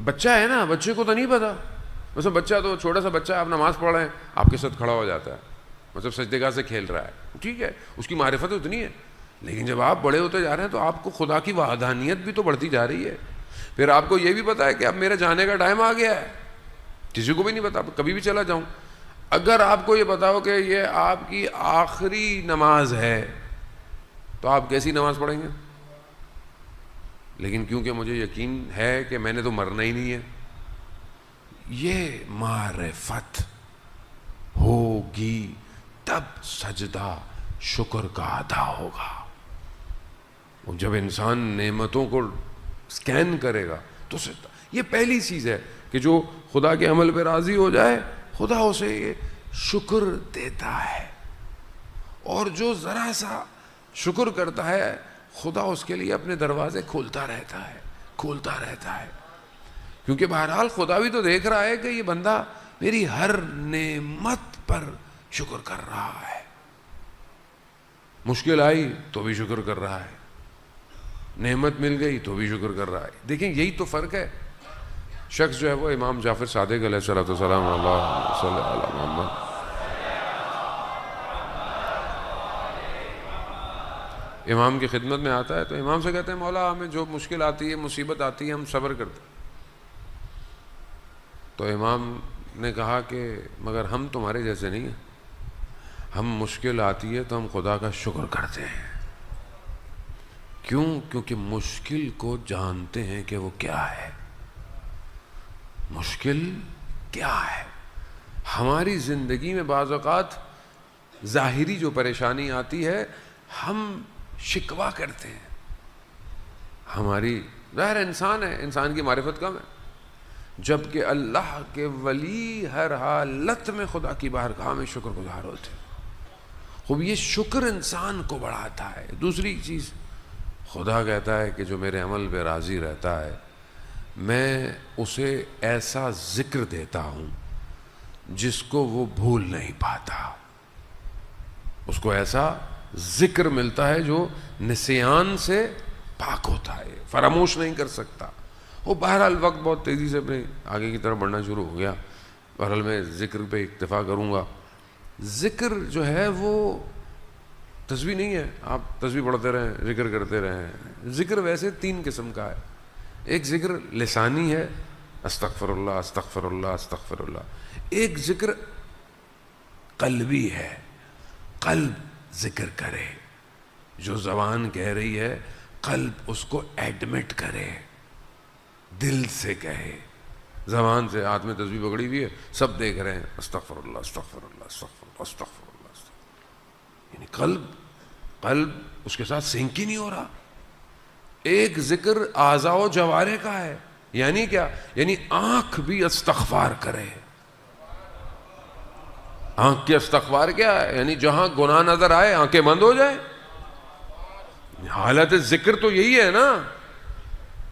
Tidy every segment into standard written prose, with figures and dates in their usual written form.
بچہ ہے نا, بچے کو تو نہیں پتا. مثلا بچہ تو چھوٹا سا بچہ ہے, آپ نماز پڑھ رہے ہیں, آپ کے ساتھ کھڑا ہو جاتا ہے, مطلب سجدے سے کھیل رہا ہے, ٹھیک ہے, اس کی معرفت اتنی ہے. لیکن جب آپ بڑے ہوتے جا رہے ہیں تو آپ کو خدا کی وحدانیت بھی تو بڑھتی جا رہی ہے. پھر آپ کو یہ بھی پتا ہے کہ اب میرے جانے کا ٹائم آ گیا ہے. کسی کو بھی نہیں پتا, کبھی بھی چلا جاؤں. اگر آپ کو یہ پتا ہو کہ یہ آپ کی آخری نماز ہے تو آپ کیسی نماز پڑھیں گے؟ لیکن کیونکہ مجھے یقین ہے کہ میں نے تو مرنا ہی نہیں ہے, یہ معرفت ہوگی تب سجدہ شکر کا ادا ہوگا. جب انسان نعمتوں کو سکین کرے گا تو سجدہ, یہ پہلی چیز ہے کہ جو خدا کے عمل پہ راضی ہو جائے خدا اسے یہ شکر دیتا ہے. اور جو ذرا سا شکر کرتا ہے خدا اس کے لیے اپنے دروازے کھولتا رہتا ہے. کیونکہ بہرحال خدا بھی تو دیکھ رہا ہے کہ یہ بندہ میری ہر نعمت پر شکر کر رہا ہے. مشکل آئی تو بھی شکر کر رہا ہے, نعمت مل گئی تو بھی شکر کر رہا ہے. دیکھیں یہی تو فرق ہے. شخص جو ہے وہ امام جعفر صادق علیہ الصلوۃ والسلام, اللہ صلی علی محمد, امام کی خدمت میں آتا ہے تو امام سے کہتے ہیں مولا ہمیں جو مشکل آتی ہے, مصیبت آتی ہے, ہم صبر کرتے ہیں. تو امام نے کہا کہ مگر ہم تمہارے جیسے نہیں ہیں, ہم مشکل آتی ہے تو ہم خدا کا شکر کرتے ہیں. کیوں؟ کیونکہ مشکل کو جانتے ہیں کہ وہ کیا ہے. مشکل کیا ہے؟ ہماری زندگی میں بعض اوقات ظاہری جو پریشانی آتی ہے ہم شکوہ کرتے ہیں. ہماری ظاہر انسان ہے, انسان کی معرفت کم ہے, جبکہ اللہ کے ولی ہر حالت میں خدا کی بارگاہ میں شکر گزار ہوتے ہیں. خوب یہ شکر انسان کو بڑھاتا ہے. دوسری چیز, خدا کہتا ہے کہ جو میرے عمل پہ راضی رہتا ہے میں اسے ایسا ذکر دیتا ہوں جس کو وہ بھول نہیں پاتا. اس کو ایسا ذکر ملتا ہے جو نسیان سے پاک ہوتا ہے, فراموش نہیں کر سکتا. وہ بہرحال وقت بہت تیزی سے اپنے آگے کی طرف بڑھنا شروع ہو گیا. بہرحال میں ذکر پہ اکتفا کروں گا. ذکر جو ہے وہ تسبیح نہیں ہے, آپ تسبیح پڑھتے رہیں, ذکر کرتے رہیں. ذکر ویسے 3 قسم کا ہے. ایک ذکر لسانی ہے, استغفر اللہ استغفر اللہ استغفر اللہ. ایک ذکر قلبی ہے, قلب ذکر کرے, جو زبان کہہ رہی ہے قلب اس کو ایڈمٹ کرے, دل سے کہے. زبان سے ہاتھ میں تسبیح پکڑی ہوئی ہے, سب دیکھ رہے ہیں استغفر اللہ استغفر اللہ استغفر اللہ استغفر اللہ, یعنی قلب اس کے ساتھ سنک ہی نہیں ہو رہا. ایک ذکر اعضاء و جوارح کا ہے, یعنی کیا؟ یعنی آنکھ بھی استغفار کرے. آنکھ کے استغفار کیا ہے؟ یعنی جہاں گناہ نظر آئے آنکھیں بند ہو جائیں. حالت ذکر تو یہی ہے نا.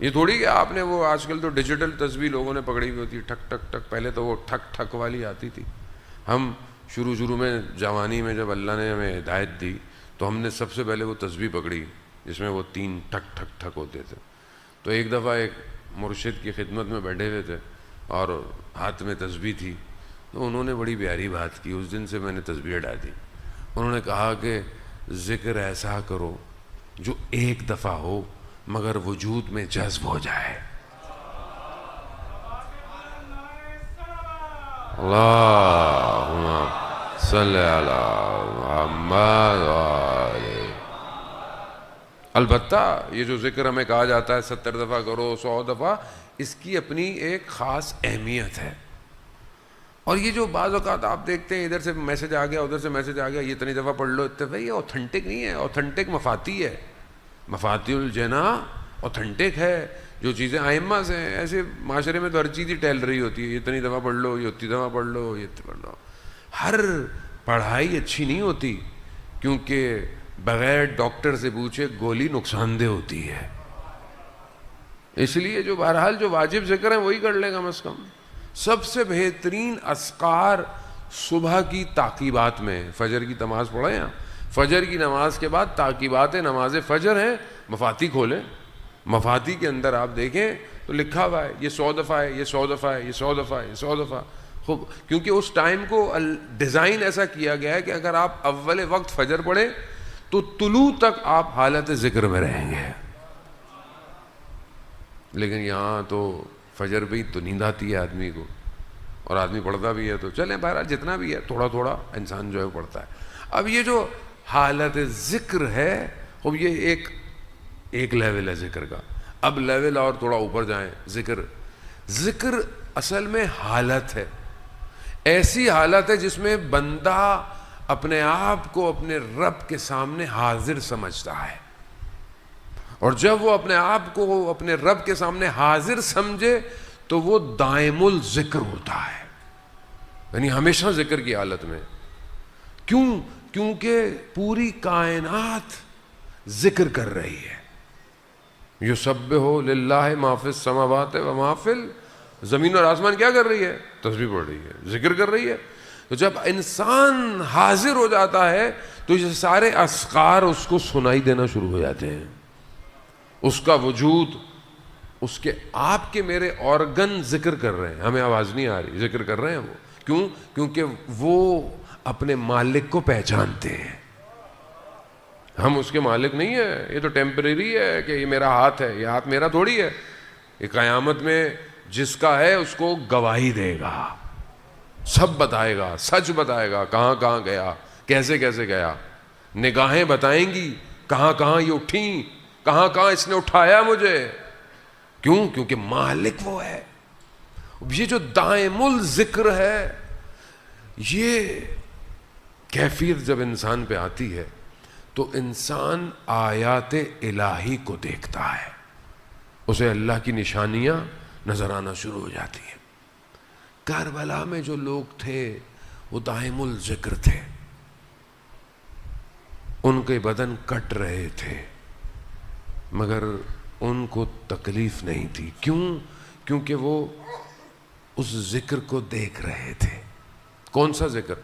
یہ تھوڑی کہ آپ نے وہ آج کل تو ڈیجیٹل تسبیح لوگوں نے پکڑی ہوئی ہوتی ہے, ٹھک ٹھک ٹھک. پہلے تو وہ ٹھک ٹھک والی آتی تھی. ہم شروع میں جوانی میں جب اللہ نے ہمیں ہدایت دی تو ہم نے سب سے پہلے وہ تسبیح پکڑی جس میں وہ 3 ٹھک ٹھک ٹھک ہوتے تھے. تو ایک دفعہ ایک مرشد کی خدمت میں بیٹھے ہوئے تھے اور ہاتھ میں تسبیح تھی, تو انہوں نے بڑی پیاری بات کی. اس دن سے میں نے تسبیح ہٹا دی. انہوں نے کہا کہ ذکر ایسا کرو جو ایک دفعہ ہو مگر وجود میں جذب ہو جائے. اللہم صلی علی محمد وآلہ. البتہ یہ جو ذکر ہمیں کہا جاتا ہے 70 دفعہ کرو 100 دفعہ, اس کی اپنی ایک خاص اہمیت ہے. اور یہ جو بعض اوقات آپ دیکھتے ہیں ادھر سے میسج آ گیا ادھر سے میسج آ گیا, یہ اتنی دفعہ پڑھ لو اتفاق, یہ اوتھنٹک نہیں ہے. اوتھنٹک مفاتی ہے, مفاتی الجناح اوتھنٹک ہے. جو چیزیں ائمہ سے ہیں, ایسے معاشرے میں تو ہر چیز ہی ٹہل رہی ہوتی ہے, اتنی دفعہ پڑھ لو, یہ اتنی دفعہ پڑھ لو, یہ اتنی پڑھ لو. ہر پڑھائی اچھی نہیں ہوتی, کیونکہ بغیر ڈاکٹر سے پوچھے گولی نقصان دہ ہوتی ہے. اس لیے جو بہرحال جو واجب ذکر ہیں وہی کر لیں کم از کم. سب سے بہترین اذکار صبح کی تعقیبات میں, فجر کی نماز پڑھیں, فجر کی نماز کے بعد تعقیبات نماز فجر ہیں, مفاتی کھولیں, مفاتی کے اندر آپ دیکھیں تو لکھا ہوا ہے یہ 100 دفعہ ہے، یہ 100 دفعہ ہے، یہ 100 دفعہ ہے، یہ 100 دفعہ. خوب، کیونکہ اس ٹائم کو ڈیزائن ایسا کیا گیا ہے کہ اگر آپ اول وقت فجر پڑھیں تو طلوع تک آپ حالت ذکر میں رہیں گے. لیکن یہاں تو فجر بھی تو نیند آتی ہے آدمی کو، اور آدمی پڑھتا بھی ہے، تو چلیں بہرحال جتنا بھی ہے تھوڑا تھوڑا انسان جو ہے پڑھتا ہے. اب یہ جو حالت ذکر ہے، اب یہ ایک لیول ہے ذکر کا. اب لیول اور تھوڑا اوپر جائیں. ذکر اصل میں حالت ہے، ایسی حالت ہے جس میں بندہ اپنے آپ کو اپنے رب کے سامنے حاضر سمجھتا ہے، اور جب وہ اپنے آپ کو اپنے رب کے سامنے حاضر سمجھے تو وہ دائم الذکر ہوتا ہے، یعنی ہمیشہ ذکر کی حالت میں. کیونکہ پوری کائنات ذکر کر رہی ہے. یسبح للہ ما فی السماوات و ما فی زمین اور آسمان کیا کر رہی ہے؟ تسبیح پڑھ رہی ہے، ذکر کر رہی ہے. تو جب انسان حاضر ہو جاتا ہے تو یہ سارے اذکار اس کو سنائی دینا شروع ہو جاتے ہیں. اس کا وجود، اس کے آپ کے میرے آرگن ذکر کر رہے ہیں، ہمیں آواز نہیں آ رہی، ذکر کر رہے ہیں وہ. کیونکہ وہ اپنے مالک کو پہچانتے ہیں. ہم اس کے مالک نہیں ہیں، یہ تو ٹیمپریری ہے کہ یہ میرا ہاتھ ہے، یہ ہاتھ میرا تھوڑی ہے. یہ قیامت میں جس کا ہے اس کو گواہی دے گا، سب بتائے گا، سچ بتائے گا، کہاں کہاں گیا، کیسے کیسے گیا. نگاہیں بتائیں گی کہاں کہاں یہ اٹھیں، کہاں کہاں اس نے اٹھایا مجھے. کیونکہ مالک وہ ہے. یہ جو دائم الذکر ہے، یہ کیفیت جب انسان پہ آتی ہے تو انسان آیات الہی کو دیکھتا ہے، اسے اللہ کی نشانیاں نظر آنا شروع ہو جاتی ہیں. کربلا میں جو لوگ تھے وہ دائم الذکر تھے، ان کے بدن کٹ رہے تھے مگر ان کو تکلیف نہیں تھی. کیونکہ وہ اس ذکر کو دیکھ رہے تھے. کون سا ذکر؟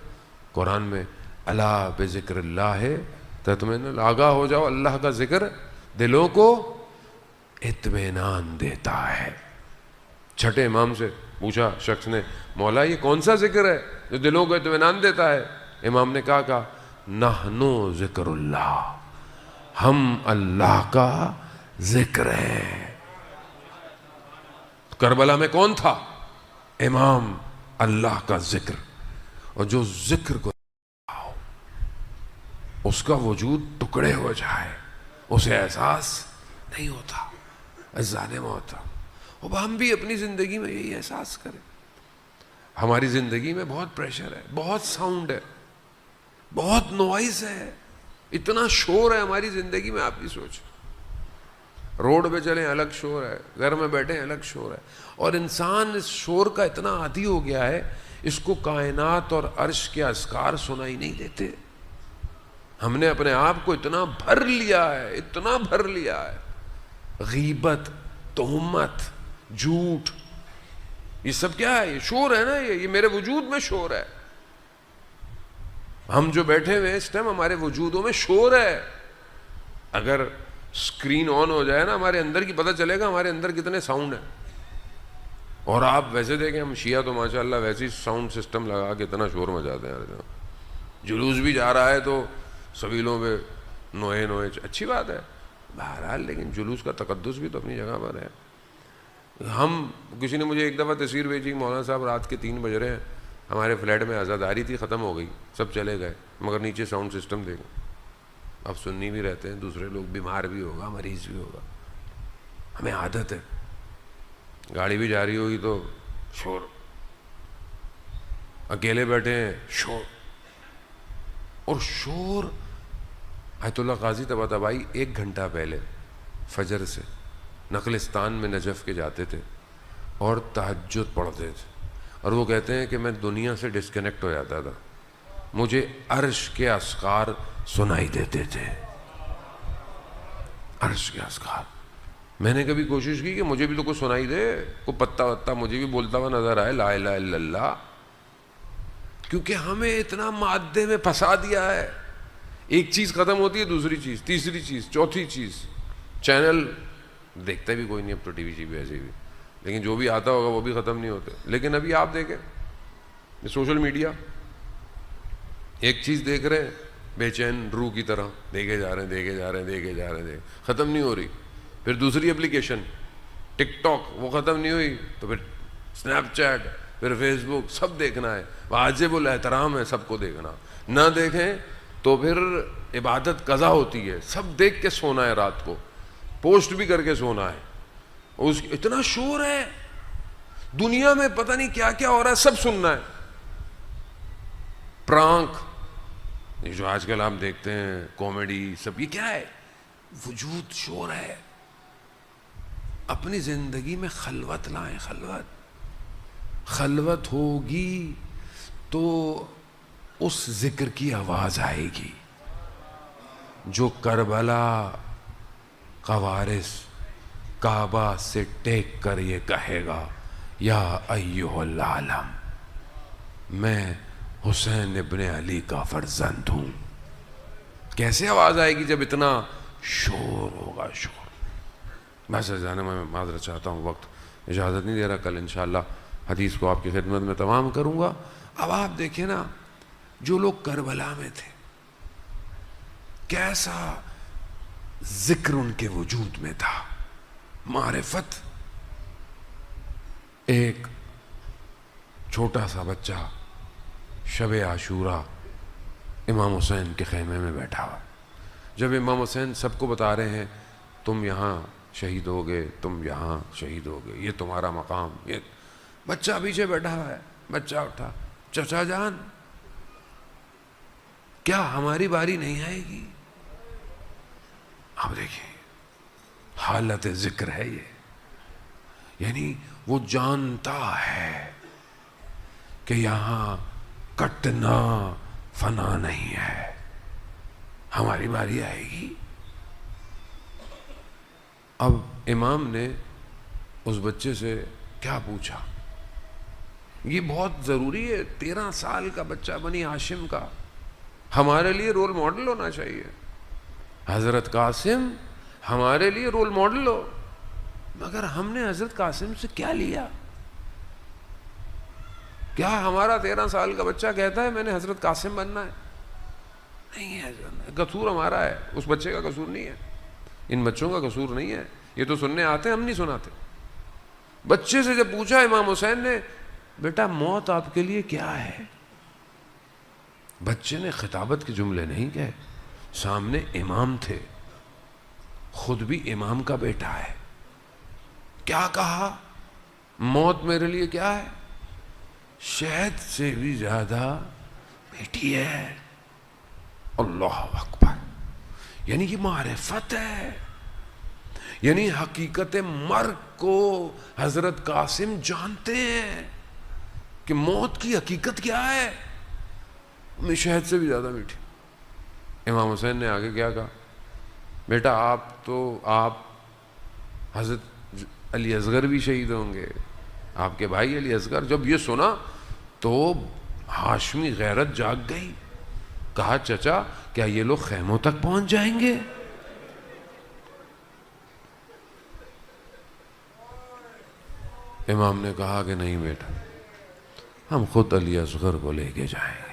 قرآن میں الا بذکر اللہ تطمئن، آگاہ ہو جاؤ، اللہ کا ذکر دلوں کو اطمینان دیتا ہے. چھٹے امام سے پوچھا شخص نے، مولا یہ کون سا ذکر ہے جو دلوں کو اطمینان دیتا ہے؟ امام نے کہا نحنو ذکر اللہ، ہم اللہ کا ذکر ہے. کربلا میں کون تھا؟ امام، اللہ کا ذکر. اور جو ذکر کو اس کا وجود ٹکڑے ہو جائے، اسے احساس نہیں ہوتا، ظالم ہوتا. اب ہم بھی اپنی زندگی میں یہی احساس کریں. ہماری زندگی میں بہت پریشر ہے، بہت ساؤنڈ ہے، بہت نوائز ہے، اتنا شور ہے ہماری زندگی میں. آپ بھی سوچیں، روڈ پہ چلیں الگ شور ہے، گھر میں بیٹھیں الگ شور ہے. اور انسان اس شور کا اتنا عادی ہو گیا ہے، اس کو کائنات اور عرش کے اذکار سنائی نہیں دیتے. ہم نے اپنے آپ کو اتنا بھر لیا ہے، اتنا بھر لیا ہے. غیبت، تہمت، جھوٹ، یہ سب کیا ہے؟ یہ شور ہے نا، یہ میرے وجود میں شور ہے. ہم جو بیٹھے ہوئے اس ٹائم ہمارے وجودوں میں شور ہے. اگر اسکرین آن ہو جائے نا ہمارے اندر کی، پتہ چلے گا ہمارے اندر کتنے ساؤنڈ ہیں. اور آپ ویسے دیکھیں، ہم شیعہ تو ماشاءاللہ ویسے ہی ساؤنڈ سسٹم لگا کے اتنا شور مچاتے ہیں. جلوس بھی جا رہا ہے تو سبیلوں پہ نوئے نوئے، اچھی بات ہے بہرحال، لیکن جلوس کا تقدس بھی تو اپنی جگہ پر ہے. کسی نے مجھے ایک دفعہ تصویر بھیجی، مولانا صاحب رات کے 3 بج رہے ہیں، ہمارے فلیٹ میں عزاداری تھی، ختم ہو گئی، سب چلے گئے، مگر نیچے ساؤنڈ سسٹم دیکھیں. اب سنی بھی رہتے ہیں، دوسرے لوگ، بیمار بھی ہوگا، مریض بھی ہوگا، ہمیں عادت ہے. گاڑی بھی جا رہی ہوگی تو شور، اکیلے بیٹھے ہیں شور. اور شور، آیت اللہ قاضی طباطبائی 1 گھنٹہ پہلے فجر سے نخلستان میں نجف کے جاتے تھے اور تہجد پڑھتے تھے. اور وہ کہتے ہیں کہ میں دنیا سے ڈسکنیکٹ ہو جاتا تھا، مجھے عرش کے اذکار سنائی دیتے تھے. عرش کے اذکار. میں نے کبھی کوشش کی کہ مجھے بھی تو کچھ سنائی دے، کوئی پتا وتا مجھے بھی بولتا ہوا نظر آئے، لا الہ الا اللہ. کیونکہ ہمیں اتنا مادے میں پھنسا دیا ہے. ایک چیز ختم ہوتی ہے، دوسری چیز، تیسری چیز، چوتھی چیز، چینل دیکھتا بھی کوئی نہیں اب تو ٹی وی شی وی ایسے بھی، لیکن جو بھی آتا ہوگا وہ بھی ختم نہیں ہوتے. لیکن ابھی آپ دیکھیں سوشل میڈیا، ایک چیز دیکھ رہے ہیں بے چین روح کی طرح دیکھے جا رہے ہیں ختم نہیں ہو رہی. پھر دوسری اپلیکیشن ٹک ٹاک، وہ ختم نہیں ہوئی تو پھر اسنیپ چیٹ، پھر فیس بک، سب دیکھنا ہے. واجب الاحترام ہے سب کو دیکھنا، نہ دیکھیں تو پھر عبادت قضا ہوتی ہے. سب دیکھ کے سونا ہے، رات کو پوسٹ بھی کر کے سونا ہے. اتنا شور ہے دنیا میں، پتہ نہیں کیا کیا ہو رہا ہے، سب سننا ہے. پرانک یہ جو آج کل آپ دیکھتے ہیں، کامیڈی، سب یہ کیا ہے؟ وجود شور ہے. اپنی زندگی میں خلوت لائیں. خلوت ہوگی تو اس ذکر کی آواز آئے گی جو کربلا کا وارث کعبہ سے ٹیک کر یہ کہے گا، یا ایھا العالم، میں حسین ابن علی کا فرزند ہوں. کیسے آواز آئے گی جب اتنا شور ہوگا؟ شور. بس جانے میں معذرت چاہتا ہوں، وقت اجازت نہیں دے رہا. کل انشاءاللہ حدیث کو آپ کی خدمت میں تمام کروں گا. اب آپ دیکھیں نا، جو لوگ کربلا میں تھے کیسا ذکر ان کے وجود میں تھا، معرفت. ایک چھوٹا سا بچہ شب عاشورہ امام حسین کے خیمے میں بیٹھا ہوا. جب امام حسین سب کو بتا رہے ہیں تم یہاں شہید ہوگے، تم یہاں شہید ہوگے، یہ تمہارا مقام، یہ بچہ پیچھے بیٹھا ہوا ہے. بچہ اٹھا، چچا جان کیا ہماری باری نہیں آئے گی؟ اب دیکھیں حالت ذکر ہے یہ، یعنی وہ جانتا ہے کہ یہاں کٹنا فنا نہیں ہے، ہماری باری آئے گی. اب امام نے اس بچے سے کیا پوچھا؟ یہ بہت ضروری ہے. 13 سال کا بچہ بنی ہاشم کا ہمارے لیے رول ماڈل ہونا چاہیے. حضرت قاسم ہمارے لیے رول ماڈل ہو، مگر ہم نے حضرت قاسم سے کیا لیا؟ کیا ہمارا 13 سال کا بچہ کہتا ہے میں نے حضرت قاسم بننا ہے؟ نہیں ہے. قصور ہمارا ہے، اس بچے کا قصور نہیں ہے، ان بچوں کا قصور نہیں ہے. یہ تو سننے آتے ہیں، ہم نہیں سناتے. بچے سے جب پوچھا امام حسین نے، بیٹا موت آپ کے لیے کیا ہے؟ بچے نے خطابت کے جملے نہیں کہے، سامنے امام تھے، خود بھی امام کا بیٹا ہے. کیا کہا؟ موت میرے لیے کیا ہے؟ شہد سے بھی زیادہ میٹھی ہے. اللہ اکبر. یعنی یہ معرفت ہے، یعنی حقیقت مرگ کو حضرت قاسم جانتے ہیں کہ موت کی حقیقت کیا ہے، شہد سے بھی زیادہ میٹھی. امام حسین نے آگے کیا کہا؟ بیٹا آپ حضرت علی اصغر بھی شہید ہوں گے، آپ کے بھائی علی اصغر. جب یہ سنا تو ہاشمی غیرت جاگ گئی. کہا چچا کیا یہ لوگ خیموں تک پہنچ جائیں گے؟ امام نے کہا کہ نہیں بیٹا، ہم خود علی اصغر کو لے کے جائیں گے.